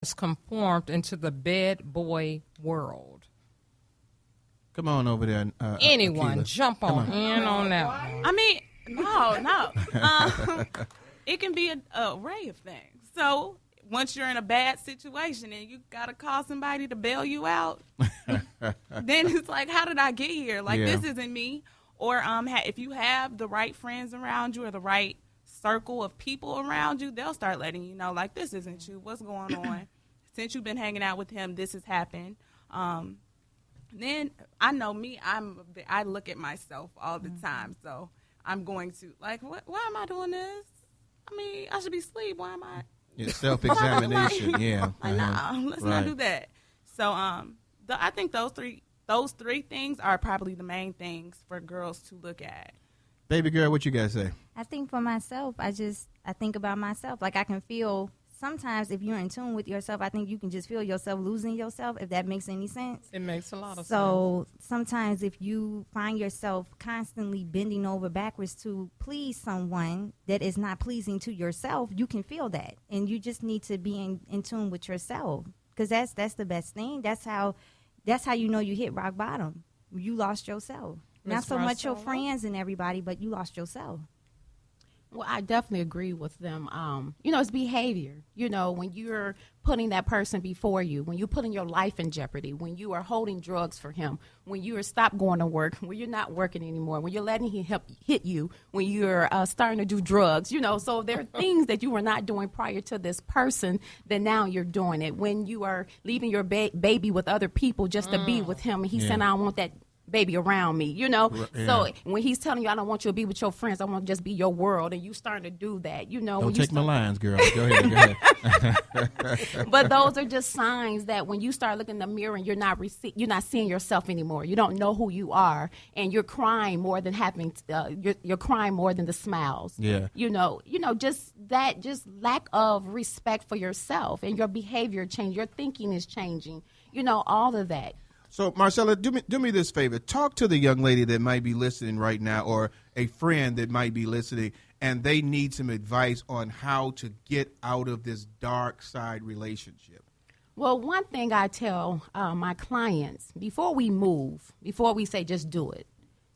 has conformed into the bad boy world. Come on over there. Anyone, Akila. jump on in on that one. I mean, no. It can be an array of things. So once you're in a bad situation and you got to call somebody to bail you out, then it's like, how did I get here? Like, this isn't me. Or if you have the right friends around you or the right circle of people around you, they'll start letting you know, like, this isn't you. What's going on? Since you've been hanging out with him, this has happened. Then I know me, I look at myself all the time. So I'm going to, like, why am I doing this? I mean, I should be asleep. Why am I? Yeah, self-examination, yeah. Like, nah, let's not do that. So I think those three things are probably the main things for girls to look at. Baby girl, what you got to say? I think for myself, I think about myself. Like, I can feel sometimes if you're in tune with yourself, I think you can just feel yourself losing yourself, if that makes any sense. It makes a lot of sense. So sometimes if you find yourself constantly bending over backwards to please someone that is not pleasing to yourself, you can feel that. And you just need to be in tune with yourself, because that's the best thing. That's how you know you hit rock bottom. You lost yourself. Not so much your friends and everybody, but you lost yourself. Well, I definitely agree with them. It's behavior. When you're putting that person before you, when you're putting your life in jeopardy, when you are holding drugs for him, when you are stopped going to work, when you're not working anymore, when you're letting him hit you, when you're starting to do drugs, so there are things that you were not doing prior to this person that now you're doing it. When you are leaving your baby with other people just to be with him, and he's saying, I don't want that baby around me, So when he's telling you, I don't want you to be with your friends, I want to just be your world, and you starting to do that, Don't take my lines, girl. Go ahead. But those are just signs that when you start looking in the mirror and you're not seeing yourself anymore, you don't know who you are, and you're crying more than you're crying more than the smiles. Yeah. Just lack of respect for yourself, and your behavior change, your thinking is changing, all of that. So, Marcella, do me this favor. Talk to the young lady that might be listening right now, or a friend that might be listening, and they need some advice on how to get out of this dark side relationship. Well, one thing I tell my clients, before we move, before we say just do it,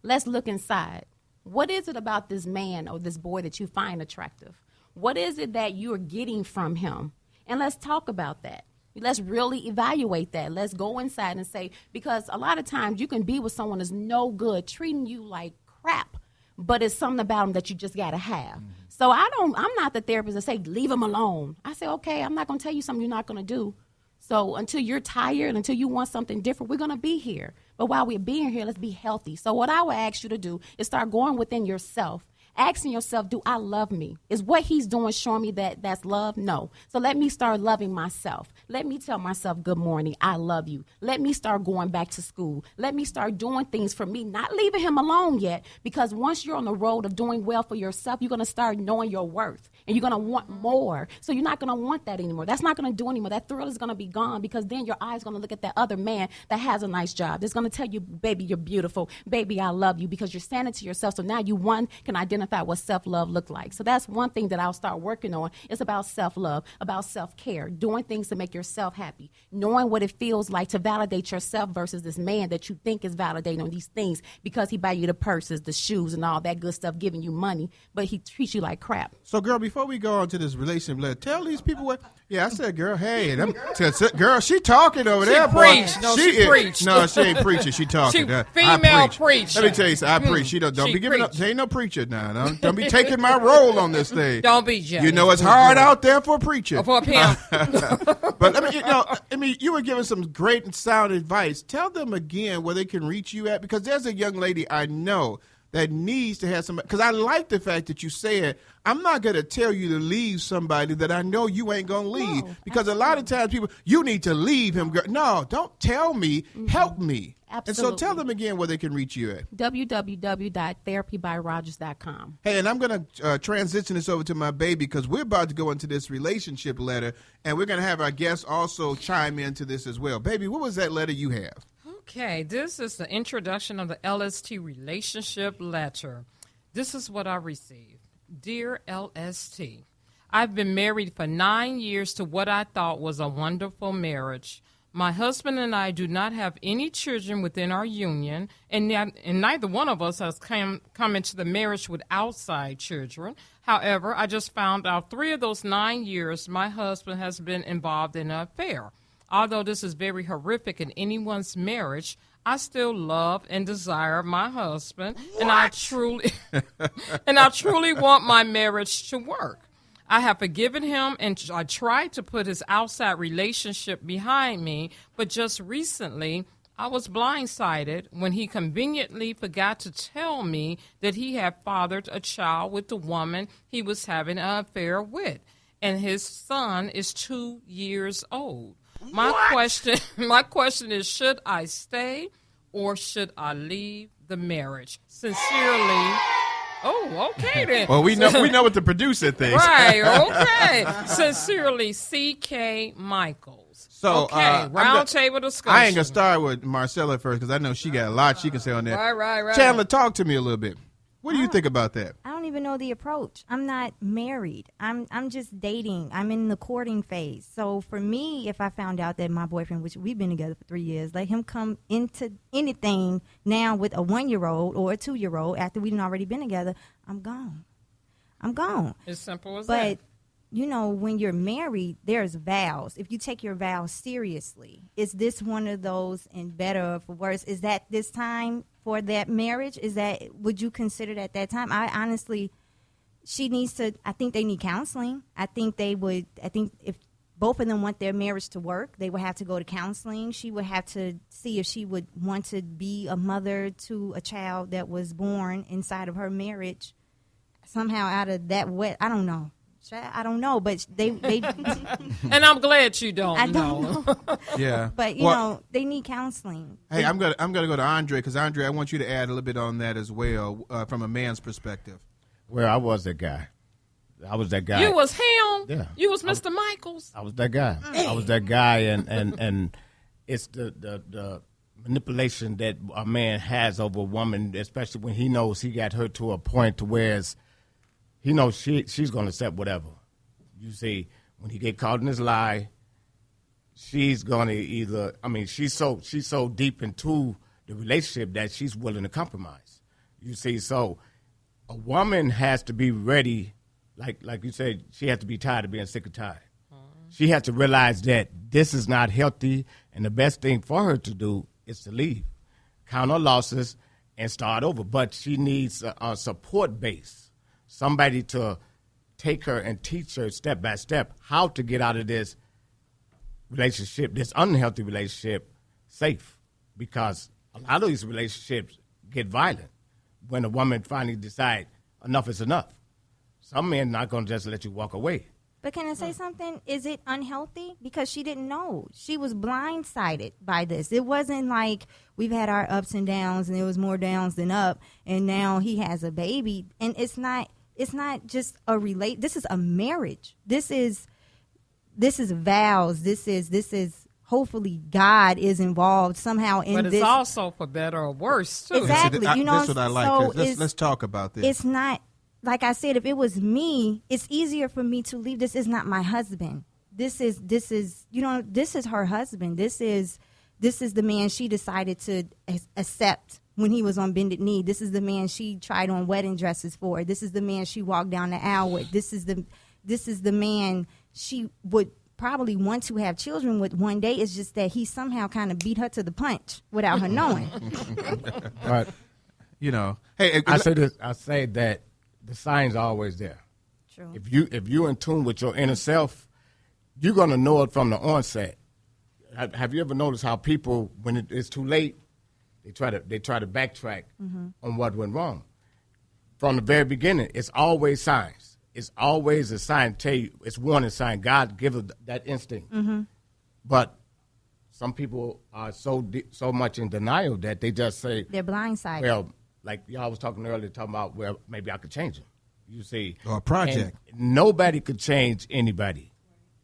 let's look inside. What is it about this man or this boy that you find attractive? What is it that you're getting from him? And let's talk about that. Let's really evaluate that. Let's go inside and say, because a lot of times you can be with someone that's no good, treating you like crap, but it's something about them that you just got to have. Mm-hmm. So I'm not the therapist that say, leave him alone. I say, okay, I'm not going to tell you something you're not going to do. So until you're tired, until you want something different, we're going to be here. But while we're being here, let's be healthy. So what I would ask you to do is start going within yourself. Asking yourself, do I love me? Is what he's doing showing me that that's love? No. So let me start loving myself. Let me tell myself, good morning, I love you. Let me start going back to school. Let me start doing things for me, not leaving him alone yet, because once you're on the road of doing well for yourself, you're going to start knowing your worth, and you're going to want more. So you're not going to want that anymore. That's not going to do anymore. That thrill is going to be gone, because then your eyes going to look at that other man that has a nice job. That's going to tell you, baby, you're beautiful. Baby, I love you, because you're standing to yourself. So now you, one, can identify what self-love look like. So that's one thing that I'll start working on. It's about self-love, about self-care, doing things to make yourself happy, knowing what it feels like to validate yourself versus this man that you think is validating on these things because he buy you the purses, the shoes, and all that good stuff, giving you money, but he treats you like crap. So, girl, before we go on to this relationship, tell these people what. Yeah, I said, girl, hey, girl, she talking over there, boy. She preached. No, she ain't preaching. She talking. She female preacher. Let me tell you something. I preach. She don't be giving up. She ain't no preacher now. Don't be taking my role on this thing. Don't be jealous. You know it's hard out there for a preacher. Or for a pimp. But you were giving some great and sound advice. Tell them again where they can reach you at, because there's a young lady I know that needs to have somebody. Because I like the fact that you said, I'm not going to tell you to leave somebody that I know you ain't going to leave. No, because absolutely. A lot of times people, you need to leave him. Girl. No, don't tell me. Mm-hmm. Help me. Absolutely. And so tell them again where they can reach you at. www.therapybyrogers.com. Hey, and I'm going to transition this over to my baby, because we're about to go into this relationship letter, and we're going to have our guests also chime into this as well. Baby, what was that letter you have? Okay, this is the introduction of the LST relationship letter. This is what I received. Dear LST, I've been married for 9 years to what I thought was a wonderful marriage. My husband and I do not have any children within our union, and neither one of us has come into the marriage with outside children. However, I just found out 3 of those 9 years my husband has been involved in an affair. Although this is very horrific in anyone's marriage, I still love and desire my husband, and I truly want my marriage to work. I have forgiven him, and I tried to put his outside relationship behind me, but just recently I was blindsided when he conveniently forgot to tell me that he had fathered a child with the woman he was having an affair with, and his son is 2 years old. My question is, should I stay or should I leave the marriage? Sincerely. Oh, okay then. Well, we know what the producer thinks. Right, okay. Sincerely, C.K. Michaels. So, okay, round table discussion. I ain't going to start with Marcella first because I know she got a lot she can say on that. Right. Chandler, talk to me a little bit. What do you think about that? I don't even know the approach. I'm not married. I'm just dating. I'm in the courting phase. So for me, if I found out that my boyfriend, which we've been together for 3 years, let him come into anything now with a 1-year-old or a 2-year-old after we've already been together, I'm gone. As simple as but, that. you know, when you're married, there's vows. If you take your vows seriously, is this one of those, and better or for worse, is that this time for that marriage? Would you consider that time? I honestly, she needs to, I think they need counseling. I think if both of them want their marriage to work, they would have to go to counseling. She would have to see if she would want to be a mother to a child that was born inside of her marriage somehow out of that wet. I don't know. But they and I'm glad you don't. I don't know. Yeah, but you know, they need counseling. Hey, I'm gonna go to Andre because Andre, I want you to add a little bit on that as well from a man's perspective. Well, I was that guy. You was him. Yeah. You was Mr. Michaels. I was that guy. And it's the manipulation that a man has over a woman, especially when he knows he got her to a point to where he knows she's going to accept whatever. You see, when he get caught in his lie, she's going to she's so deep into the relationship that she's willing to compromise. You see, so a woman has to be ready, like you said, she has to be tired of being sick and tired. She has to realize that this is not healthy, and the best thing for her to do is to leave, count her losses, and start over. But she needs a support base. Somebody to take her and teach her step by step how to get out of this relationship, this unhealthy relationship, safe. Because a lot of these relationships get violent when a woman finally decides enough is enough. Some men not going to just let you walk away. But can I say something? Is it unhealthy? Because she didn't know. She was blindsided by this. It wasn't like we've had our ups and downs, and there was more downs than up, and now he has a baby. And it's not just this is a marriage. This is vows. This is hopefully God is involved somehow in this. But it's also for better or worse too. Exactly. That's what I like. Let's talk about this. It's not, like I said, if it was me, it's easier for me to leave. This is not my husband. This is her husband. This is the man she decided to accept when he was on bended knee. This is the man she tried on wedding dresses for. This is the man she walked down the aisle with. This is the man she would probably want to have children with one day. It's just that he somehow kind of beat her to the punch without her knowing. But hey, I say that the signs are always there. True. If you're in tune with your inner self, you're gonna know it from the onset. Have you ever noticed how people, when it's too late, they try to backtrack on what went wrong? From the very beginning, it's always signs. It's always a sign. Tell you, it's warning sign. God give us that instinct. But some people are so much in denial that they just say They're blindsided. Well, like y'all was talking earlier, talking about, well, maybe I could change him. You see, or a project. And nobody could change anybody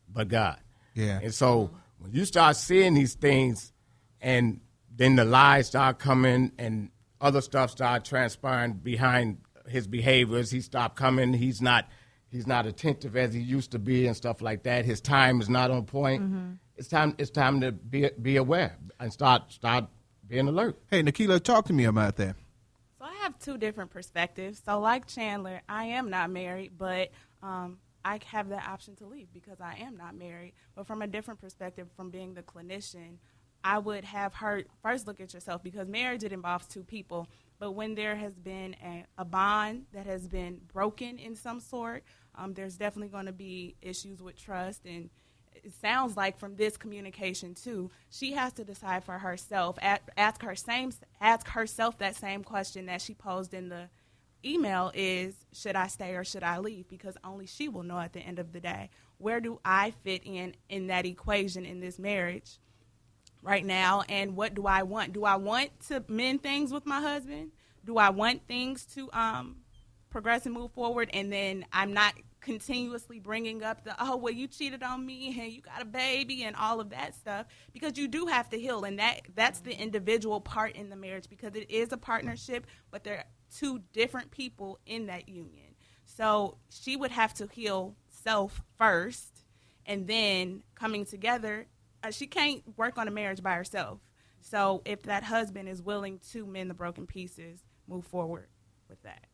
but God. Yeah. And so when you start seeing these things, and then the lies start coming, and other stuff start transpiring behind his behaviors, he stopped coming. He's not he's not attentive as he used to be and stuff like that. His time is not on point. Mm-hmm. It's time to be aware and start being alert. Hey, Nikila, talk to me about that. So I have two different perspectives. So like Chandler, I am not married, but I have that option to leave because I am not married. But from a different perspective, from being the clinician, I would have her first look at yourself, because marriage, it involves two people. But when there has been a bond that has been broken in some sort, there's definitely going to be issues with trust. And it sounds like from this communication too, she has to decide for herself, ask herself that same question that she posed in the email is, should I stay or should I leave? Because only she will know at the end of the day, where do I fit in that equation in this marriage right now, and what do I want? Do I want to mend things with my husband? Do I want things to progress and move forward, and then I'm not continuously bringing up well, you cheated on me and you got a baby and all of that stuff, because you do have to heal, and that's the individual part in the marriage, because it is a partnership, but there are two different people in that union. So she would have to heal self first, and then coming together. She can't work on a marriage by herself. So if that husband is willing to mend the broken pieces, move forward with that.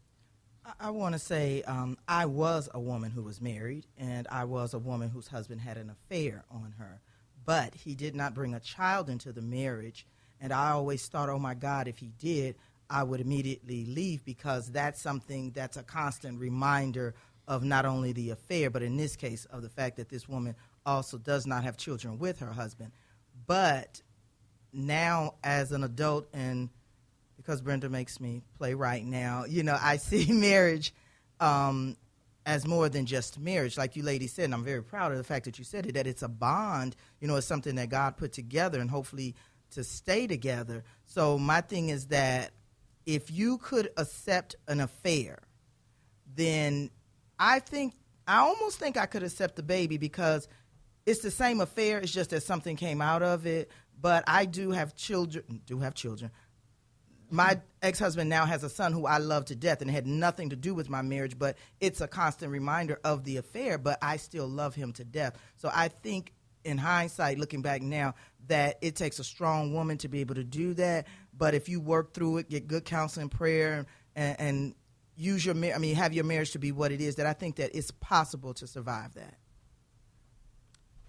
I want to say I was a woman who was married, and I was a woman whose husband had an affair on her. But he did not bring a child into the marriage, and I always thought, oh, my God, if he did, I would immediately leave, because that's something that's a constant reminder of not only the affair, but in this case of the fact that this woman also does not have children with her husband. But now as an adult, and because Brenda makes me play right now, I see marriage as more than just marriage. Like you ladies said, and I'm very proud of the fact that you said it, that it's a bond, it's something that God put together and hopefully to stay together. So my thing is that if you could accept an affair, then I almost think I could accept the baby, because it's the same affair. It's just that something came out of it. But I do have children. My ex-husband now has a son who I love to death, and it had nothing to do with my marriage, but it's a constant reminder of the affair, but I still love him to death. So I think in hindsight, looking back now, that it takes a strong woman to be able to do that. But if you work through it, get good counseling, prayer, and use have your marriage to be what it is, that I think that it's possible to survive that.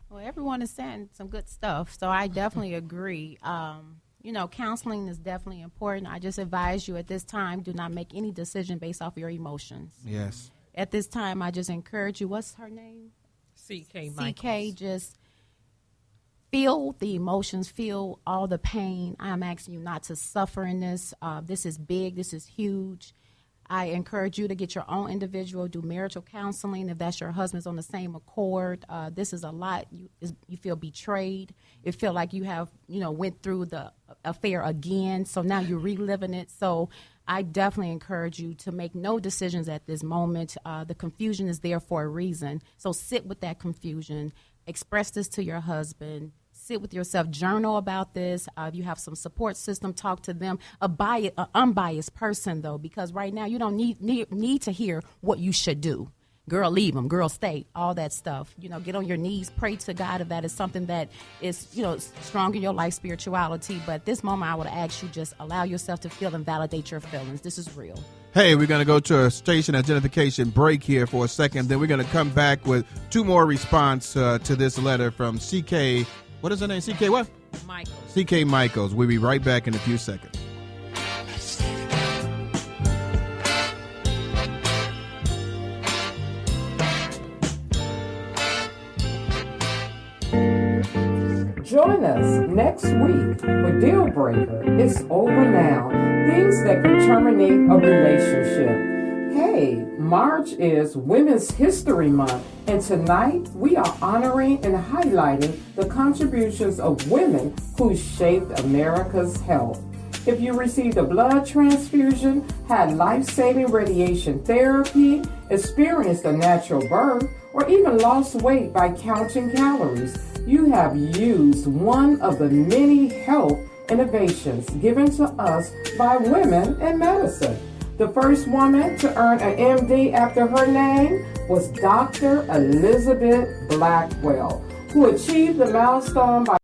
Well, everyone is saying some good stuff, so I definitely agree. Counseling is definitely important. I just advise you at this time, do not make any decision based off your emotions. Yes. At this time, I just encourage you. What's her name? C.K. Michaels. C.K. Just feel the emotions, feel all the pain. I'm asking you not to suffer in this. This is big. This is huge. I encourage you to get your own individual, do marital counseling if that's your husband's on the same accord. This is a lot. You feel betrayed. You feel like you have, went through the affair again, so now you're reliving it. So I definitely encourage you to make no decisions at this moment. The confusion is there for a reason. So sit with that confusion. Express this to your husband. Sit with yourself, journal about this. If you have some support system, talk to them. An unbiased person, though, because right now you don't need to hear what you should do. Girl, leave them. Girl, stay. All that stuff. Get on your knees, pray to God if that is something that is, strong in your life, spirituality. But at this moment, I would ask you just allow yourself to feel and validate your feelings. This is real. Hey, we're going to go to a station identification break here for a second. Then we're going to come back with two more response to this letter from C.K. What is her name? C.K. what? Michaels. C.K. Michaels. We'll be right back in a few seconds. Join us next week for Deal Breaker. It's over now. Things that can terminate a relationship. Hey, March is Women's History Month, and tonight we are honoring and highlighting the contributions of women who shaped America's health. If you received a blood transfusion, had life-saving radiation therapy, experienced a natural birth, or even lost weight by counting calories, you have used one of the many health innovations given to us by women in medicine. The first woman to earn an MD after her name was Dr. Elizabeth Blackwell, who achieved the milestone by